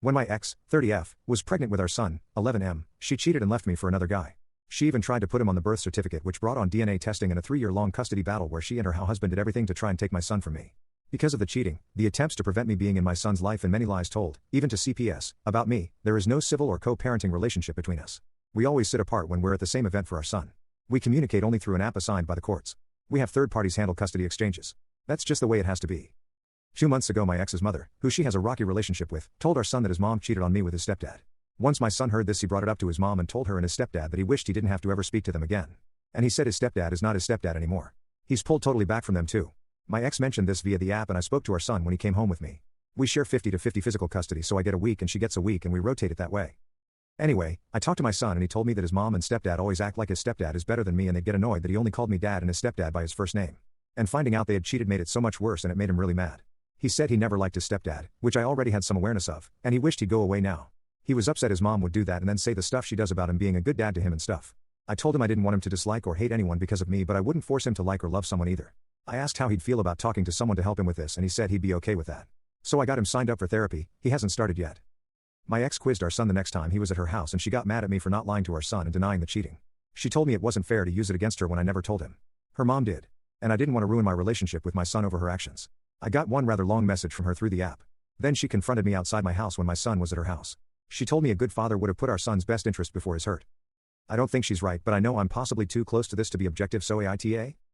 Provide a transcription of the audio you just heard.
When my ex, 30F, was pregnant with our son, 11M, she cheated and left me for another guy. She even tried to put him on the birth certificate, which brought on DNA testing and a 3-year-long custody battle where she and her husband did everything to try and take my son from me. Because of the cheating, the attempts to prevent me being in my son's life, and many lies told, even to CPS, about me, there is no civil or co-parenting relationship between us. We always sit apart when we're at the same event for our son. We communicate only through an app assigned by the courts. We have third parties handle custody exchanges. That's just the way it has to be. 2 months ago, my ex's mother, who she has a rocky relationship with, told our son that his mom cheated on me with his stepdad. Once my son heard this, he brought it up to his mom and told her and his stepdad that he wished he didn't have to ever speak to them again. And he said his stepdad is not his stepdad anymore. He's pulled totally back from them too. My ex mentioned this via the app, and I spoke to our son when he came home with me. We share 50-50 physical custody, so I get a week and she gets a week, and we rotate it that way. Anyway, I talked to my son and he told me that his mom and stepdad always act like his stepdad is better than me, and they get annoyed that he only called me dad and his stepdad by his first name. And finding out they had cheated made it so much worse, and it made him really mad. He said he never liked his stepdad, which I already had some awareness of, and he wished he'd go away now. He was upset his mom would do that and then say the stuff she does about him being a good dad to him and stuff. I told him I didn't want him to dislike or hate anyone because of me, but I wouldn't force him to like or love someone either. I asked how he'd feel about talking to someone to help him with this, and he said he'd be okay with that. So I got him signed up for therapy. He hasn't started yet. My ex quizzed our son the next time he was at her house, and she got mad at me for not lying to our son and denying the cheating. She told me it wasn't fair to use it against her when I never told him. Her mom did. And I didn't want to ruin my relationship with my son over her actions. I got one rather long message from her through the app. Then she confronted me outside my house when my son was at her house. She told me a good father would have put our son's best interest before his hurt. I don't think she's right, but I know I'm possibly too close to this to be objective, so AITA?